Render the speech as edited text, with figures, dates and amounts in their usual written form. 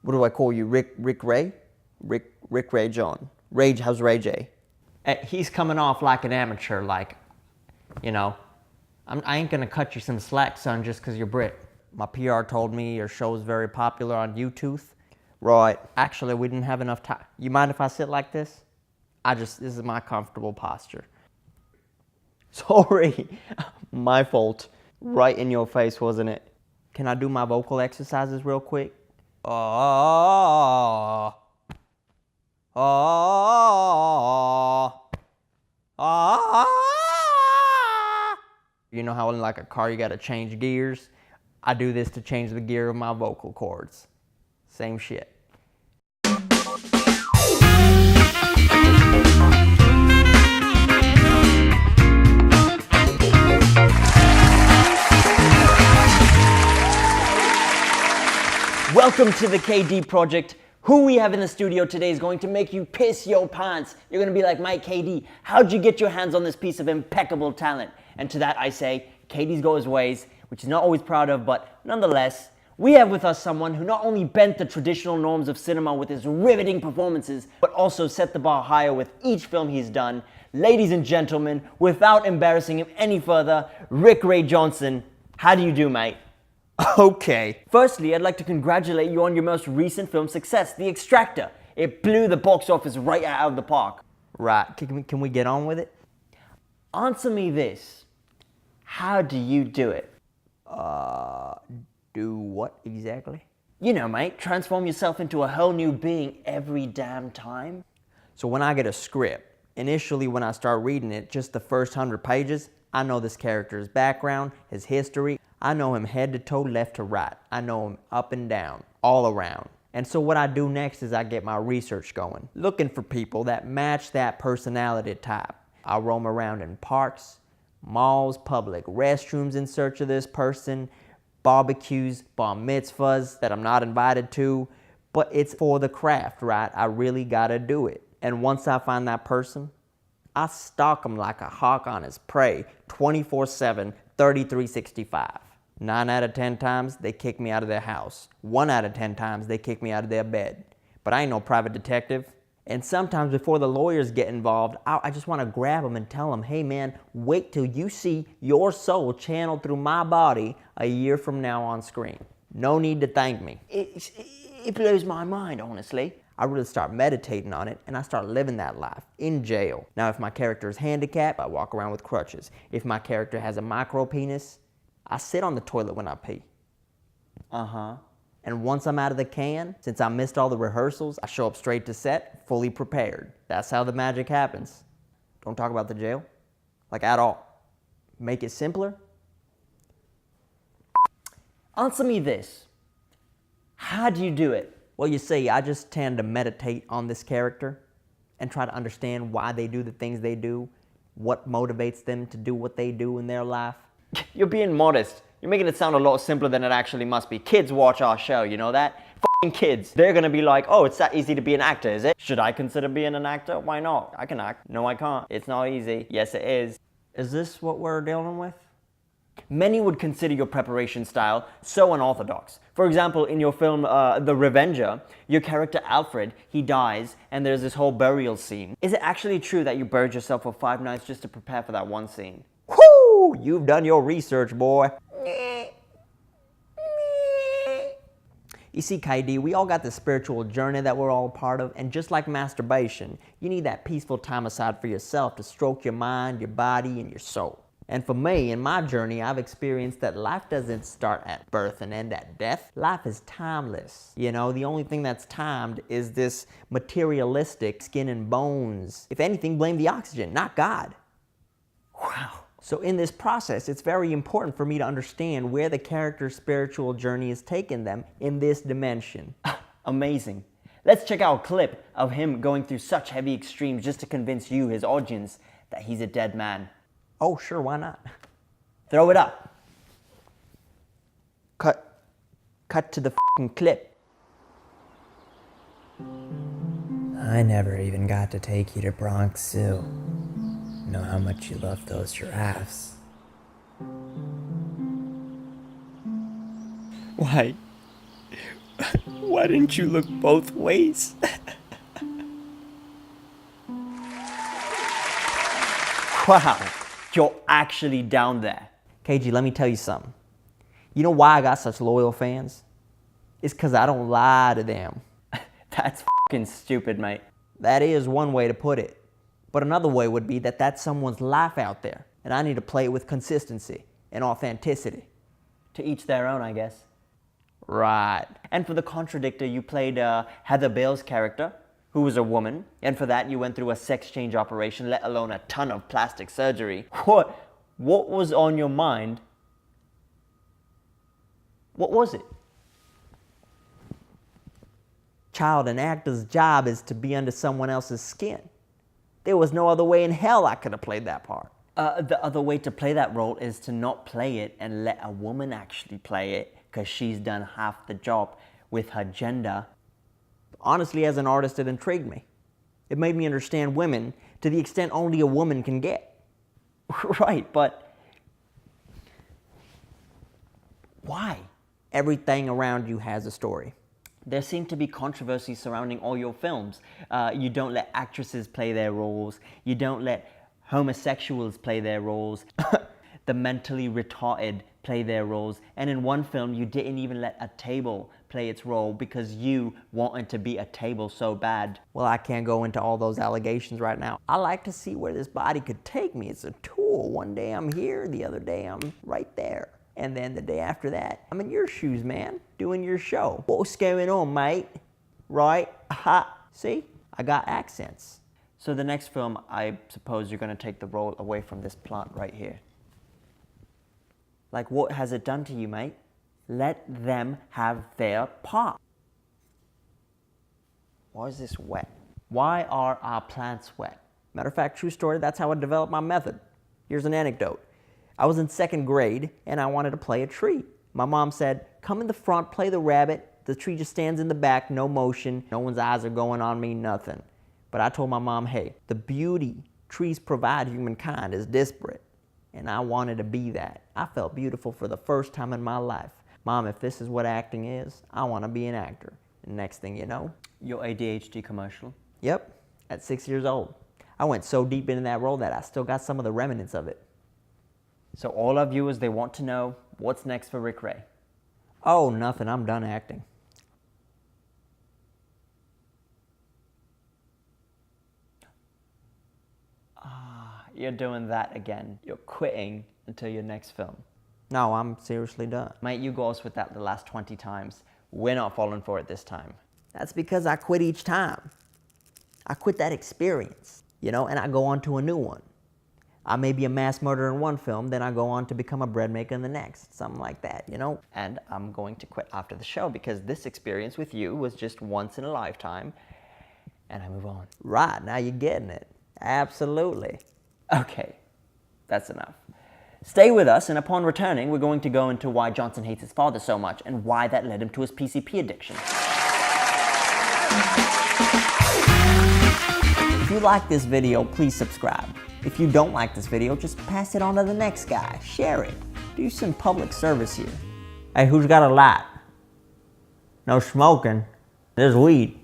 What do I call you? Rick Ray? Rick Ray John. Rage, how's Ray J? He's coming off like an amateur, like, you know, I ain't gonna cut you some slack, son, just because you're Brit. My PR told me your show is very popular on YouTube. Right. Actually, we didn't have enough time. You mind if I sit like this? This is my comfortable posture. Sorry. My fault. Right in your face, wasn't it? Can I do my vocal exercises real quick? You know how in like a car you gotta change gears? I do this to change the gear of my vocal cords. Same shit. Welcome to the KD Project. Who we have in the studio today is going to make you piss your pants. You're gonna be like, Mike, KD, how'd you get your hands on this piece of impeccable talent? And to that I say, KD's go his ways, which he's not always proud of, but nonetheless, we have with us someone who not only bent the traditional norms of cinema with his riveting performances, but also set the bar higher with each film he's done. Ladies and gentlemen, without embarrassing him any further, Ray Jonson. How do you do, mate? Okay. Firstly, I'd like to congratulate you on your most recent film success, The Extractor. It blew the box office right out of the park. Right, can we get on with it? Answer me this. How do you do it? Do what exactly? You know, mate, transform yourself into a whole new being every damn time. So when I get a script, initially when I start reading it, just the first 100 pages, I know this character's background, his history. I know him head to toe, left to right. I know him up and down, all around. And so what I do next is I get my research going, looking for people that match that personality type. I roam around in parks, malls, public restrooms in search of this person, barbecues, bar mitzvahs that I'm not invited to, but it's for the craft, right? I really gotta do it. And once I find that person, I stalk them like a hawk on his prey, 24/7, 365. 9 out of 10 times, they kick me out of their house. 1 out of 10 times, they kick me out of their bed. But I ain't no private detective. And sometimes before the lawyers get involved, I just want to grab them and tell them, hey man, wait till you see your soul channeled through my body a year from now on screen. No need to thank me. It blows my mind, honestly. I really start meditating on it and I start living that life in jail. Now if my character is handicapped, I walk around with crutches. If my character has a micro penis, I sit on the toilet when I pee. And once I'm out of the can, since I missed all the rehearsals, I show up straight to set, fully prepared. That's how the magic happens. Don't talk about the jail, like at all. Make it simpler. Answer me this. How do you do it? Well, you see, I just tend to meditate on this character and try to understand why they do the things they do, what motivates them to do what they do in their life. You're being modest. You're making it sound a lot simpler than it actually must be. Kids watch our show, you know that? F***ing kids. They're gonna be like, oh, it's that easy to be an actor, is it? Should I consider being an actor? Why not? I can act. No, I can't. It's not easy. Yes, it is. Is this what we're dealing with? Many would consider your preparation style so unorthodox. For example, in your film, The Revenger, your character Alfred, he dies, and there's this whole burial scene. Is it actually true that you buried yourself for 5 nights just to prepare for that one scene? Whoo! You've done your research, boy. You see, KD, we all got the spiritual journey that we're all a part of, and just like masturbation, you need that peaceful time aside for yourself to stroke your mind, your body, and your soul. And for me, in my journey, I've experienced that life doesn't start at birth and end at death. Life is timeless. You know, the only thing that's timed is this materialistic skin and bones. If anything, blame the oxygen, not God. Wow. So in this process, it's very important for me to understand where the character's spiritual journey is taking them in this dimension. Amazing. Let's check out a clip of him going through such heavy extremes just to convince you, his audience, that he's a dead man. Oh, sure, why not? Throw it up. Cut to the f***ing clip. I never even got to take you to Bronx Zoo. Know how much you love those giraffes. Wait, Why didn't you look both ways? Wow, you're actually down there. KG, let me tell you something. You know why I got such loyal fans? It's because I don't lie to them. That's fucking stupid, mate. That is one way to put it. But another way would be that that's someone's life out there, and I need to play it with consistency and authenticity. To each their own, I guess. Right. And for the contradictor, you played Heather Bale's character, who was a woman, and for that you went through a sex change operation, let alone a ton of plastic surgery. What was on your mind? What was it? Child, an actor's job is to be under someone else's skin. There was no other way in hell I could have played that part. The other way to play that role is to not play it and let a woman actually play it, because she's done half the job with her gender. Honestly, as an artist, it intrigued me. It made me understand women to the extent only a woman can get. Right, but why? Everything around you has a story. There seem to be controversy surrounding all your films. You don't let actresses play their roles. You don't let homosexuals play their roles. The mentally retarded play their roles. And in one film, you didn't even let a table play its role because you wanted to be a table so bad. Well, I can't go into all those allegations right now. I like to see where this body could take me. It's a tool. One day I'm here, the other day I'm right there. And then the day after that, I'm in your shoes, man, doing your show. What's going on, mate? Right? Aha. See? I got accents. So the next film, I suppose you're going to take the role away from this plant right here. Like, what has it done to you, mate? Let them have their part. Why is this wet? Why are our plants wet? Matter of fact, true story, that's how I developed my method. Here's an anecdote. I was in 2nd grade and I wanted to play a tree. My mom said, come in the front, play the rabbit. The tree just stands in the back, no motion. No one's eyes are going on me, nothing. But I told my mom, hey, the beauty trees provide humankind is disparate. And I wanted to be that. I felt beautiful for the first time in my life. Mom, if this is what acting is, I want to be an actor. And next thing you know, Your ADHD commercial? yep, at 6 years old. I went so deep into that role that I still got some of the remnants of it. So all our viewers, they want to know, what's next for Rick Ray? Oh, nothing, I'm done acting. You're doing that again. You're quitting until your next film. No, I'm seriously done. Mate, you got us with that the last 20 times. We're not falling for it this time. That's because I quit each time. I quit that experience, you know, and I go on to a new one. I may be a mass murderer in one film, then I go on to become a bread maker in the next, something like that, you know? And I'm going to quit after the show because this experience with you was just once in a lifetime, and I move on. Right, now you're getting it. Absolutely. Okay, that's enough. Stay with us, and upon returning, we're going to go into why Jonson hates his father so much and why that led him to his PCP addiction. If you like this video, please subscribe. If you don't like this video, just pass it on to the next guy. Share it. Do some public service here. Hey, who's got a light? No smoking. There's weed.